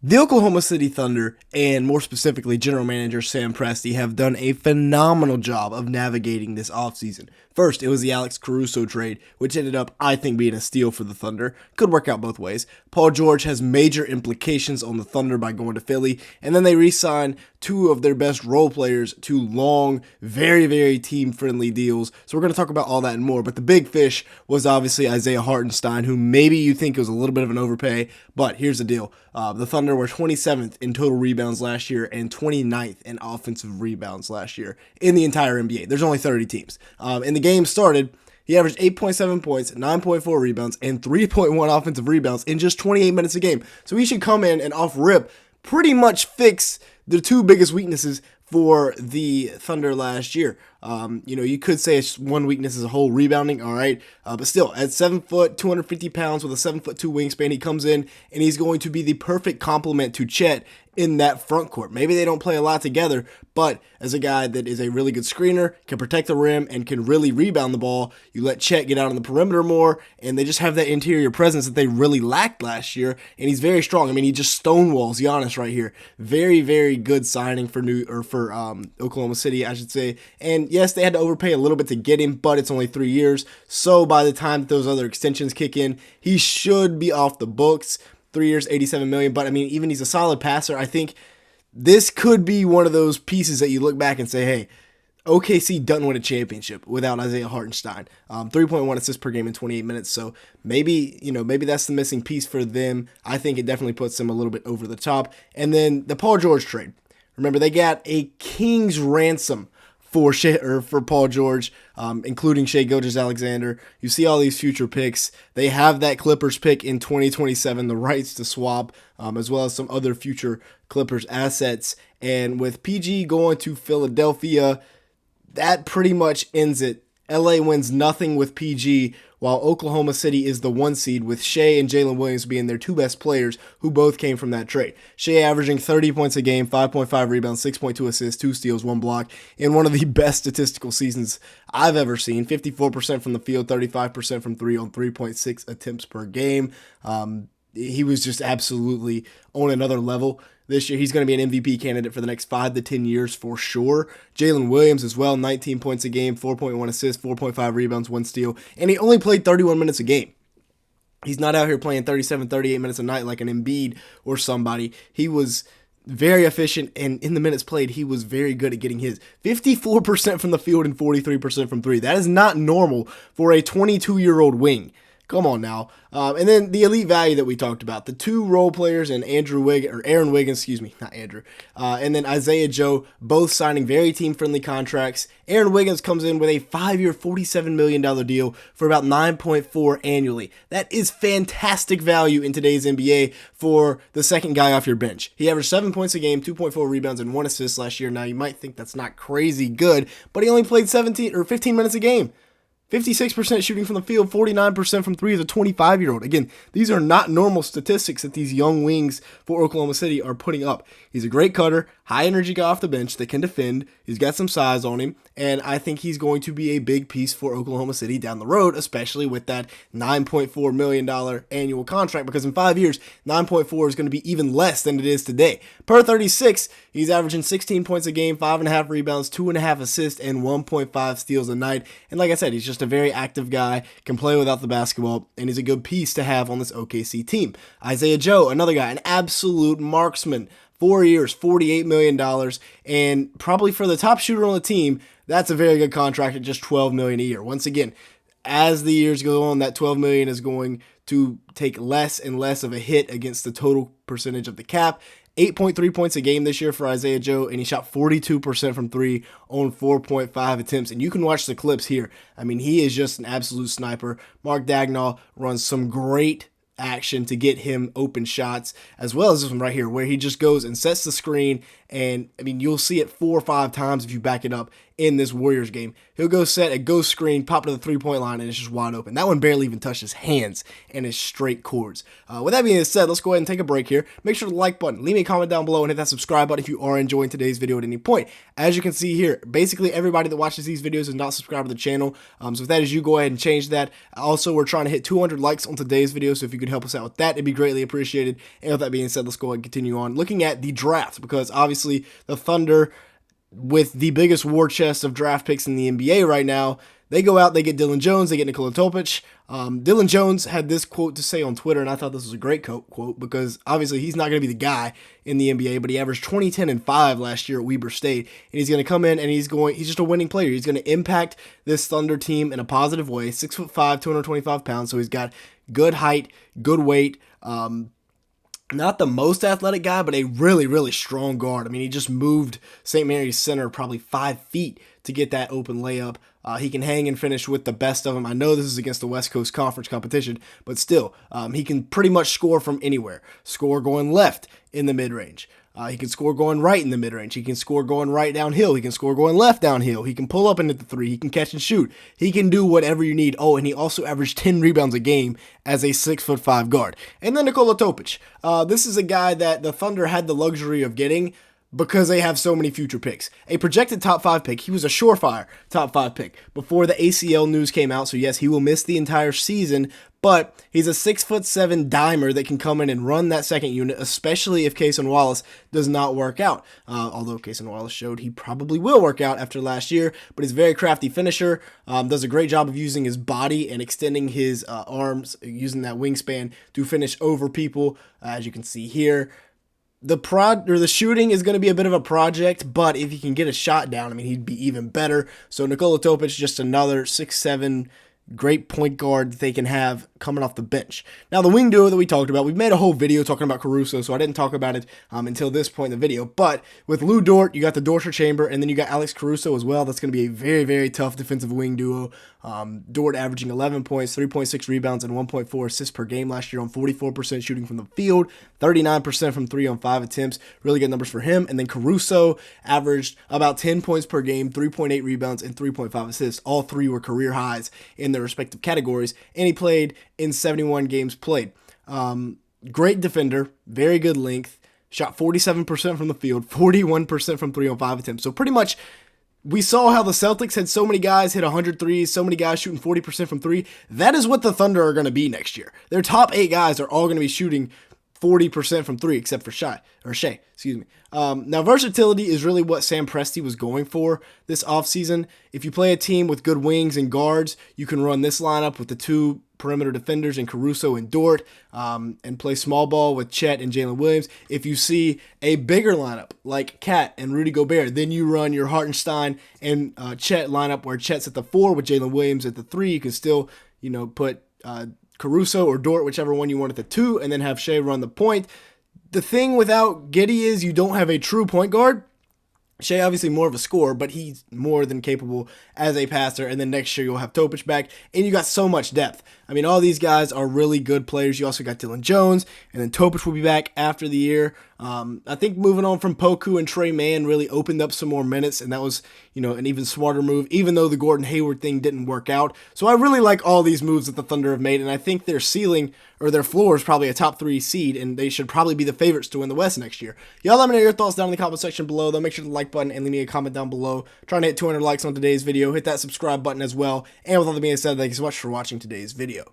The Oklahoma City Thunder, and more specifically general manager Sam Presti, have done a phenomenal job of navigating this offseason. First, it was the Alex Caruso trade, which ended up, I think, being a steal for the Thunder. Could work out both ways. Paul George has major implications on the Thunder by going to Philly, and then they re-signed two of their best role players to long, very, very team-friendly deals. So we're going to talk about all that and more, but the big fish was obviously Isaiah Hartenstien, who maybe you think was a little bit of an overpay, but here's the deal. The Thunder were 27th in total rebounds last year and 29th in offensive rebounds last year in the entire NBA. There's only 30 teams. In the game started, he averaged 8.7 points, 9.4 rebounds, and 3.1 offensive rebounds in just 28 minutes a game. So he should come in and off rip pretty much fix the two biggest weaknesses for the Thunder last year. You could say it's one weakness as a whole, rebounding, all right. But still, at 7 foot, 250 pounds with a 7'2" wingspan, he comes in and he's going to be the perfect complement to Chet in that front court. Maybe they don't play a lot together, but as a guy that is a really good screener, can protect the rim, and can really rebound the ball, you let Chet get out on the perimeter more, and they just have that interior presence that they really lacked last year, and he's very strong. I mean, he just stonewalls Giannis right here. Very, very good signing for Oklahoma City, I should say. And yes, they had to overpay a little bit to get him, but it's only 3 years, so by the time that those other extensions kick in, he should be off the books. 3 years, $87 million, but I mean, even he's a solid passer. I think this could be one of those pieces that you look back and say, hey, OKC doesn't win a championship without Isaiah Hartenstien. 3.1 assists per game in 28 minutes, so maybe that's the missing piece for them. I think it definitely puts them a little bit over the top. And then the Paul George trade. Remember, they got a king's ransom for Paul George, including Shai Gilgeous-Alexander. You see all these future picks. They have that Clippers pick in 2027, the rights to swap, as well as some other future Clippers assets. And with PG going to Philadelphia, that pretty much ends it. LA wins nothing with PG, while Oklahoma City is the 1 seed, with Shai and Jalen Williams being their two best players, who both came from that trade. Shai averaging 30 points a game, 5.5 rebounds, 6.2 assists, 2 steals, 1 block, in one of the best statistical seasons I've ever seen. 54% from the field, 35% from 3 on 3.6 attempts per game. He was just absolutely on another level this year. He's going to be an MVP candidate for the next 5 to 10 years for sure. Jalen Williams as well, 19 points a game, 4.1 assists, 4.5 rebounds, 1 steal, and he only played 31 minutes a game. He's not out here playing 37, 38 minutes a night like an Embiid or somebody. He was very efficient, and in the minutes played, he was very good at getting his. 54% from the field and 43% from 3. That is not normal for a 22-year-old wing. Come on now. And then the elite value that we talked about. The two role players and Aaron Wiggins, and then Isaiah Joe, both signing very team-friendly contracts. Aaron Wiggins comes in with a 5-year, $47 million deal for about $9.4 annually. That is fantastic value in today's NBA for the second guy off your bench. He averaged 7 points a game, 2.4 rebounds, and 1 assist last year. Now, you might think that's not crazy good, but he only played 15 minutes a game. 56% shooting from the field, 49% from 3 as a 25-year-old. Again, these are not normal statistics that these young wings for Oklahoma City are putting up. He's a great cutter, high-energy guy off the bench that can defend. He's got some size on him, and I think he's going to be a big piece for Oklahoma City down the road, especially with that $9.4 million annual contract, because in 5 years, 9.4 is going to be even less than it is today. Per 36, he's averaging 16 points a game, 5.5 rebounds, 2.5 assists, and 1.5 steals a night. And like I said, he's just a very active guy, can play without the basketball, and he's a good piece to have on this OKC team. Isaiah Joe, another guy, an absolute marksman. 4 years, $48 million, and probably for the top shooter on the team, that's a very good contract at just $12 million a year. Once again, as the years go on, that $12 million is going to take less and less of a hit against the total percentage of the cap. 8.3 points a game this year for Isaiah Joe, and he shot 42% from 3 on 4.5 attempts. And you can watch the clips here. I mean, he is just an absolute sniper. Mark Dagnall runs some great action to get him open shots, as well as this one right here, where he just goes and sets the screen, and I mean, you'll see it 4 or 5 times if you back it up in this Warriors game. He'll go set a ghost screen, pop to the three-point line, and it's just wide open. That one barely even touched his hands, and it's straight chords. With that being said, let's go ahead and take a break here. Make sure to like button, leave me a comment down below, and hit that subscribe button if you are enjoying today's video at any point. As you can see here, basically everybody that watches these videos is not subscribed to the channel. So if that is you, go ahead and change that. Also, we're trying to hit 200 likes on today's video, so if you could help us out with that, it'd be greatly appreciated. And with that being said, let's go ahead and continue on looking at the draft, because obviously the Thunder, with the biggest war chest of draft picks in the NBA right now, they go out, they get Dylan Jones, they get Nikola Topic. Dylan Jones had this quote to say on Twitter, and I thought this was a great quote because obviously he's not going to be the guy in the NBA, but he averaged 20, 10, and 5 last year at Weber State, and he's going to come in and he's just a winning player. He's going to impact this Thunder team in a positive way. 6'5", 225 pounds, so he's got good height, good weight. Not the most athletic guy, but a really, really strong guard. I mean, he just moved St. Mary's center probably 5 feet to get that open layup. He can hang and finish with the best of them. I know this is against the West Coast Conference competition, but still, he can pretty much score from anywhere. Score going left in the mid-range. He can score going right in the mid-range. He can score going right downhill. He can score going left downhill. He can pull up into the three. He can catch and shoot. He can do whatever you need. Oh, and he also averaged 10 rebounds a game as a 6'5" guard. And then Nikola Topic. This is a guy that the Thunder had the luxury of getting because they have so many future picks. A projected top 5 pick. He was a surefire top 5 pick before the ACL news came out. So yes, he will miss the entire season, but he's a 6'7" dimer that can come in and run that second unit, especially if Cason Wallace does not work out. Although Cason Wallace showed he probably will work out after last year, but he's a very crafty finisher, does a great job of using his body and extending his arms, using that wingspan to finish over people, as you can see here. The shooting is going to be a bit of a project, but if he can get a shot down, I mean, he'd be even better. So Nikola Topic, just another 6'7" great point guard that they can have coming off the bench. Now, the wing duo that we talked about, we've made a whole video talking about Caruso, so I didn't talk about it until this point in the video. But with Lou Dort, you got the Dorser Chamber, and then you got Alex Caruso as well. That's going to be a very, very tough defensive wing duo. Dort averaging 11 points, 3.6 rebounds, and 1.4 assists per game last year on 44% shooting from the field, 39% from 3 on 5 attempts. Really good numbers for him. And then Caruso averaged about 10 points per game, 3.8 rebounds, and 3.5 assists. All three were career highs in their respective categories, and he played in 71 games played. Great defender, very good length, shot 47% from the field, 41% from 3 on 5 attempts. So pretty much we saw how the Celtics had so many guys hit 100 threes, so many guys shooting 40% from 3. That is what the Thunder are going to be next year. Their top 8 guys are all going to be shooting 40% from 3, except for Shai. Now, versatility is really what Sam Presti was going for this offseason. If you play a team with good wings and guards, you can run this lineup with the 2 perimeter defenders in Caruso and Dort, and play small ball with Chet and Jalen Williams. If you see a bigger lineup like Cat and Rudy Gobert, then you run your Hartenstien and Chet lineup where Chet's at the 4 with Jalen Williams at the 3. You can still, put Caruso or Dort, whichever one you want at the 2, and then have Shai run the point. The thing without Giddey is you don't have a true point guard. Shai obviously more of a scorer, but he's more than capable as a passer. And then next year you'll have Topic back, and you got so much depth. I mean, all these guys are really good players. You also got Dylan Jones, and then Topic will be back after the year. I think moving on from Poku and Trey Mann really opened up some more minutes, and that was, an even smarter move, even though the Gordon Hayward thing didn't work out. So I really like all these moves that the Thunder have made, and I think their ceiling or their floor is probably a top 3 seed, and they should probably be the favorites to win the West next year. Y'all let me know your thoughts down in the comment section below, though. Make sure to like button and leave me a comment down below. Trying to hit 200 likes on today's video. Hit that subscribe button as well. And with all that being said, thank you so much for watching today's video.